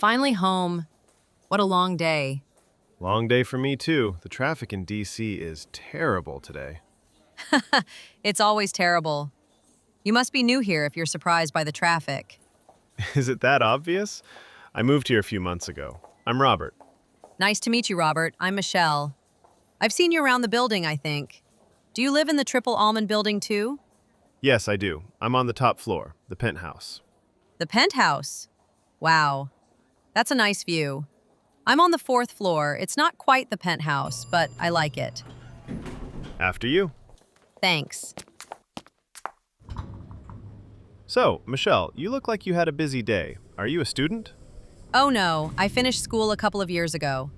Finally home. What a long day. Long day for me, too. The traffic in DC is terrible today. It's always terrible. You must be new here if you're surprised by the traffic. Is it that obvious? I moved here a few months ago. I'm Robert. Nice to meet you, Robert. I'm Michelle. I've seen you around the building, I think. Do you live in the Triple Almond building too? Yes, I do. I'm on the top floor, the penthouse. The penthouse. Wow. That's a nice view. I'm on the fourth floor. It's not quite the penthouse, but I like it. After you. Thanks. So, Michelle, you look like you had a busy day. Are you a student? Oh no, I finished school a couple of years ago.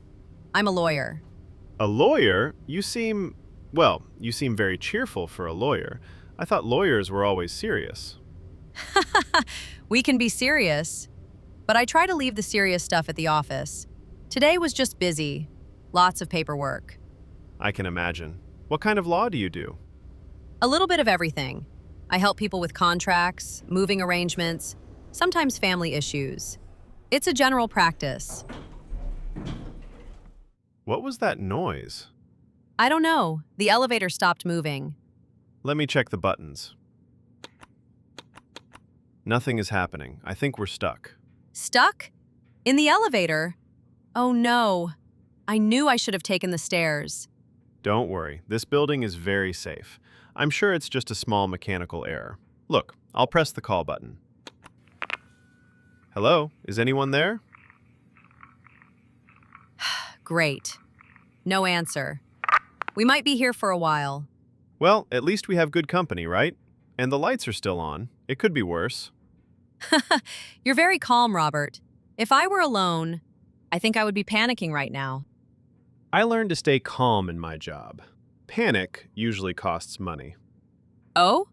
I'm a lawyer. A lawyer? You seem very cheerful for a lawyer. I thought lawyers were always serious. We can be serious, but I try to leave the serious stuff at the office. Today was just busy. Lots of paperwork. I can imagine. What kind of law do you do? A little bit of everything. I help people with contracts, moving arrangements, sometimes family issues. It's a general practice. What was that noise? I don't know. The elevator stopped moving. Let me check the buttons. Nothing is happening. I think we're stuck. Stuck? In the elevator? Oh no. I knew I should have taken the stairs. Don't worry, this building is very safe. I'm sure it's just a small mechanical error. Look, I'll press the call button. Hello, is anyone there? Great. No answer. We might be here for a while. Well, at least we have good company, right? And the lights are still on. It could be worse. You're very calm, Robert. If I were alone, I think I would be panicking right now. I learned to stay calm in my job. Panic usually costs money. Oh?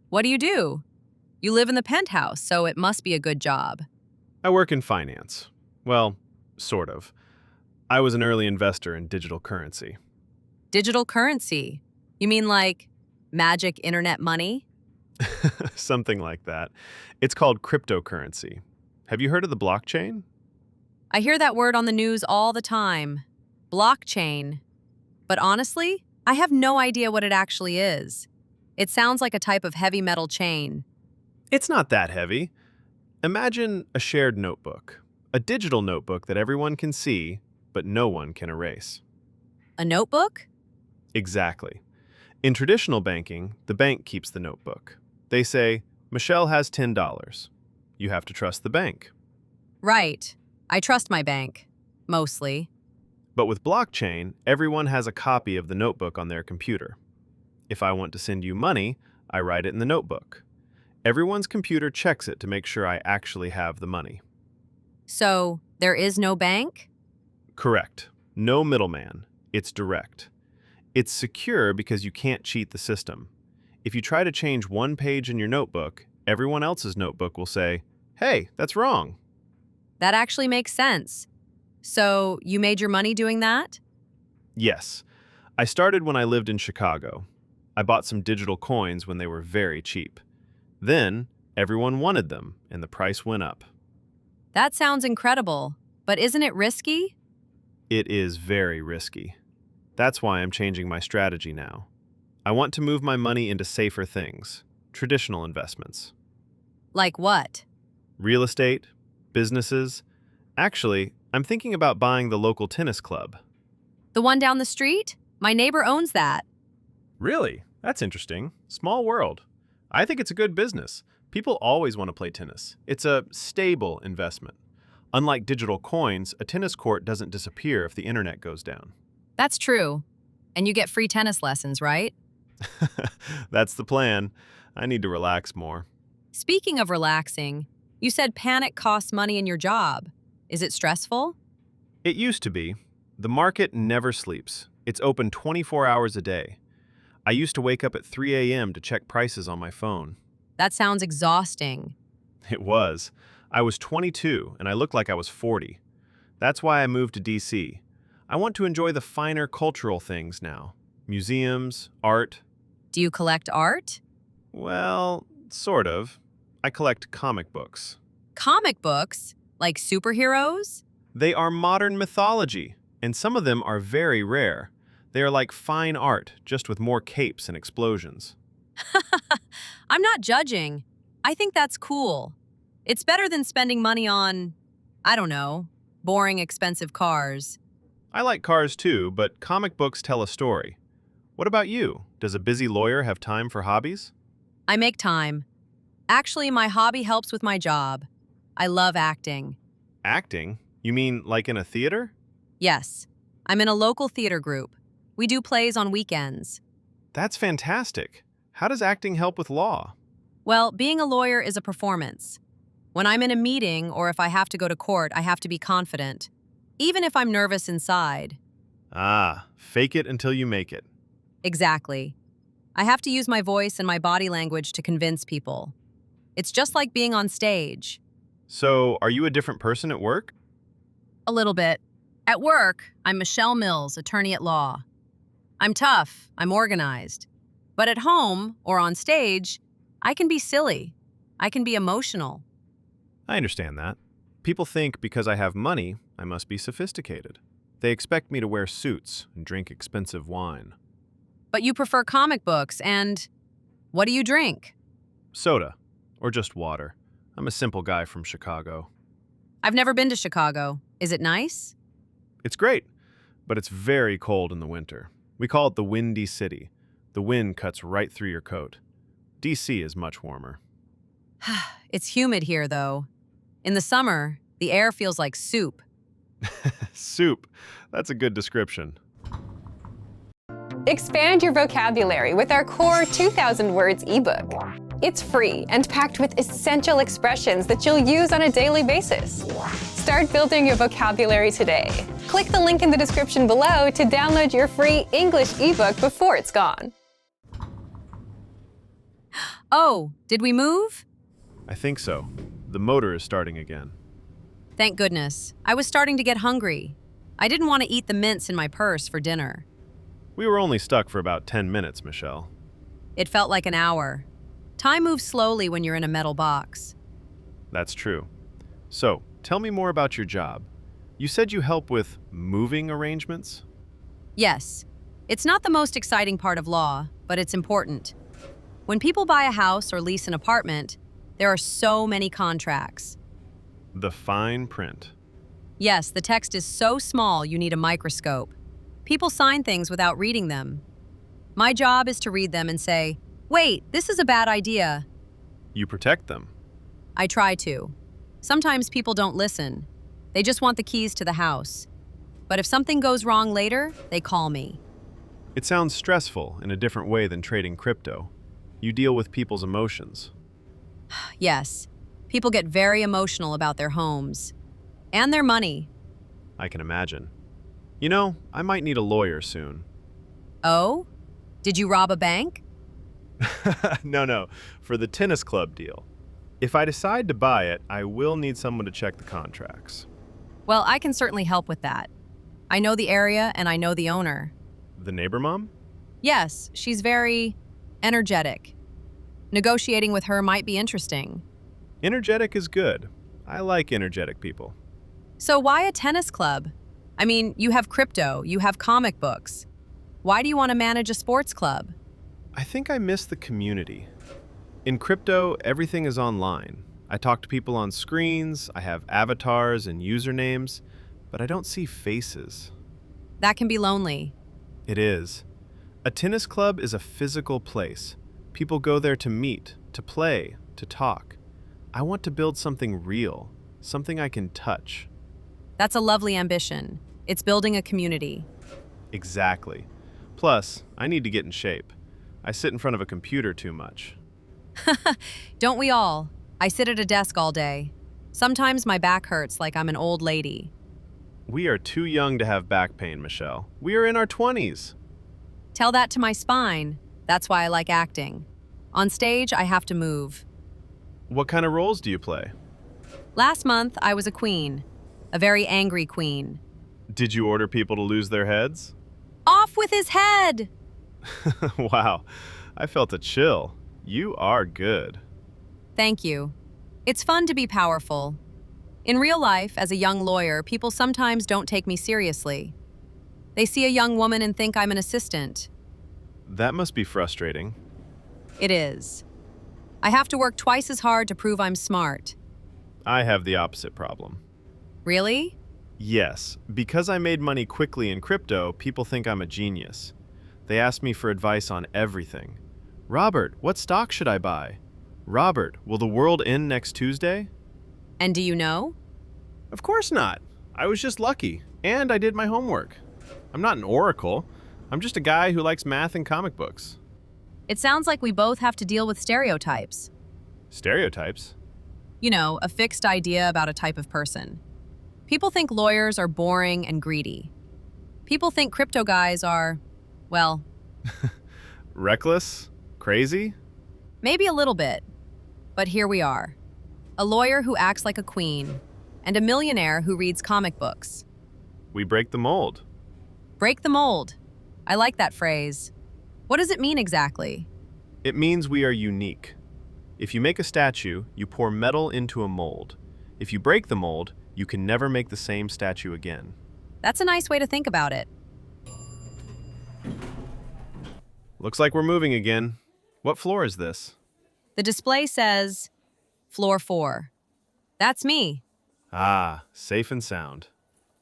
What do? You live in the penthouse, so it must be a good job. I work in finance. Well, sort of. I was an early investor in digital currency. Digital currency? You mean like magic internet money? Something like that. It's called cryptocurrency. Have you heard of the blockchain? I hear that word on the news all the time. Blockchain. But honestly, I have no idea what it actually is. It sounds like a type of heavy metal chain. It's not that heavy. Imagine a shared notebook, a digital notebook that everyone can see, but no one can erase. A notebook? Exactly. In traditional banking, the bank keeps the notebook. They say, Michelle has $10. You have to trust the bank. Right. I trust my bank. Mostly. But with blockchain, everyone has a copy of the notebook on their computer. If I want to send you money, I write it in the notebook. Everyone's computer checks it to make sure I actually have the money. So, there is no bank? Correct. No middleman. It's direct. It's secure because you can't cheat the system. If you try to change one page in your notebook, everyone else's notebook will say, "Hey, that's wrong." That actually makes sense. So, you made your money doing that? Yes. I started when I lived in Chicago. I bought some digital coins when they were very cheap. Then, everyone wanted them, and the price went up. That sounds incredible. But isn't it risky? It is very risky. That's why I'm changing my strategy now. I want to move my money into safer things, traditional investments. Like what? Real estate, businesses. Actually, I'm thinking about buying the local tennis club. The one down the street? My neighbor owns that. Really? That's interesting. Small world. I think it's a good business. People always want to play tennis. It's a stable investment. Unlike digital coins, a tennis court doesn't disappear if the internet goes down. That's true. And you get free tennis lessons, right? That's the plan. I need to relax more. Speaking of relaxing, you said panic costs money in your job. Is it stressful? It used to be. The market never sleeps. It's open 24 hours a day. I used to wake up at 3 a.m. to check prices on my phone. That sounds exhausting. It was. I was 22 and I looked like I was 40. That's why I moved to DC. I want to enjoy the finer cultural things now. Museums, art. Do you collect art? Well, sort of. I collect comic books. Comic books? Like superheroes? They are modern mythology, and some of them are very rare. They are like fine art, just with more capes and explosions. I'm not judging. I think that's cool. It's better than spending money on, I don't know, boring expensive cars. I like cars too, but comic books tell a story. What about you? Does a busy lawyer have time for hobbies? I make time. Actually, my hobby helps with my job. I love acting. Acting? You mean like in a theater? Yes, I'm in a local theater group. We do plays on weekends. That's fantastic. How does acting help with law? Well, being a lawyer is a performance. When I'm in a meeting or if I have to go to court, I have to be confident, even if I'm nervous inside. Ah, fake it until you make it. Exactly. I have to use my voice and my body language to convince people. It's just like being on stage. So, are you a different person at work? A little bit. At work, I'm Michelle Mills, attorney at law. I'm tough, I'm organized. But at home or on stage, I can be silly. I can be emotional. I understand that. People think because I have money, I must be sophisticated. They expect me to wear suits and drink expensive wine. But you prefer comic books and what do you drink? Soda, or just water. I'm a simple guy from Chicago. I've never been to Chicago. Is it nice? It's great, but it's very cold in the winter. We call it the Windy City. The wind cuts right through your coat. DC is much warmer. It's humid here, though. In the summer, the air feels like soup. Soup. That's a good description. Expand your vocabulary with our core 2,000 words ebook. It's free and packed with essential expressions that you'll use on a daily basis. Start building your vocabulary today. Click the link in the description below to download your free English ebook before it's gone. Oh, did we move? I think so. The motor is starting again. Thank goodness. I was starting to get hungry. I didn't want to eat the mints in my purse for dinner. We were only stuck for about 10 minutes, Michelle. It felt like an hour. Time moves slowly when you're in a metal box. That's true. So, tell me more about your job. You said you help with moving arrangements? Yes, it's not the most exciting part of law, but it's important. When people buy a house or lease an apartment, there are so many contracts. The fine print. Yes, the text is so small you need a microscope. People sign things without reading them. My job is to read them and say, "Wait, this is a bad idea." You protect them. I try to. Sometimes people don't listen. They just want the keys to the house. But if something goes wrong later, they call me. It sounds stressful in a different way than trading crypto. You deal with people's emotions. Yes, people get very emotional about their homes. And their money. I can imagine. You know, I might need a lawyer soon. Oh? Did you rob a bank? No, for the tennis club deal. If I decide to buy it, I will need someone to check the contracts. Well, I can certainly help with that. I know the area and I know the owner. The neighbor mom? Yes, she's very energetic. Negotiating with her might be interesting. Energetic is good. I like energetic people. So why a tennis club? I mean, you have crypto, you have comic books. Why do you want to manage a sports club? I think I miss the community. In crypto, everything is online. I talk to people on screens, I have avatars and usernames, but I don't see faces. That can be lonely. It is. A tennis club is a physical place. People go there to meet, to play, to talk. I want to build something real, something I can touch. That's a lovely ambition. It's building a community. Exactly. Plus, I need to get in shape. I sit in front of a computer too much. Don't we all? I sit at a desk all day. Sometimes my back hurts like I'm an old lady. We are too young to have back pain, Michelle. We are in our 20s. Tell that to my spine. That's why I like acting. On stage, I have to move. What kind of roles do you play? Last month, I was a queen. A very angry queen. Did you order people to lose their heads? Off with his head! Wow, I felt a chill. You are good. Thank you. It's fun to be powerful. In real life, as a young lawyer, people sometimes don't take me seriously. They see a young woman and think I'm an assistant. That must be frustrating. It is. I have to work twice as hard to prove I'm smart. I have the opposite problem. Really? Yes, because I made money quickly in crypto, people think I'm a genius. They ask me for advice on everything. Robert, what stock should I buy? Robert, will the world end next Tuesday? And do you know? Of course not. I was just lucky, and I did my homework. I'm not an oracle. I'm just a guy who likes math and comic books. It sounds like we both have to deal with stereotypes. Stereotypes? You know, a fixed idea about a type of person. People think lawyers are boring and greedy. People think crypto guys are, well, Reckless? Crazy? maybe a little bit. But here we are. A lawyer who acts like a queen, and a millionaire who reads comic books. We break the mold. Break the mold. I like that phrase. What does it mean exactly? It means we are unique. If you make a statue, you pour metal into a mold. If you break the mold, you can never make the same statue again. That's a nice way to think about it. Looks like we're moving again. What floor is this? The display says, Floor 4. That's me. Ah, safe and sound.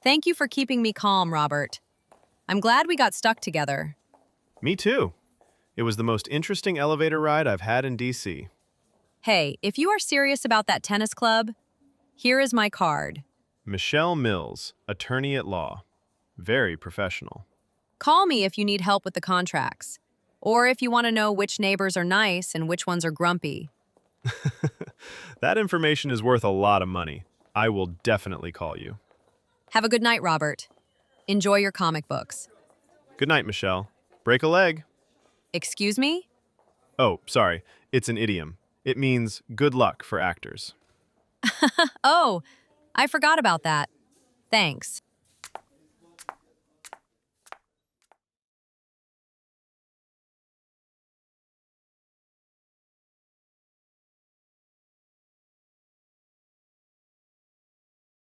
Thank you for keeping me calm, Robert. I'm glad we got stuck together. Me too. It was the most interesting elevator ride I've had in DC. Hey, if you are serious about that tennis club, here is my card. Michelle Mills, attorney at law. Very professional. Call me if you need help with the contracts, or if you want to know which neighbors are nice and which ones are grumpy. That information is worth a lot of money. I will definitely call you. Have a good night, Robert. Enjoy your comic books. Good night, Michelle. Break a leg. Excuse me? Oh, sorry. It's an idiom. It means good luck for actors. Oh, I forgot about that. Thanks.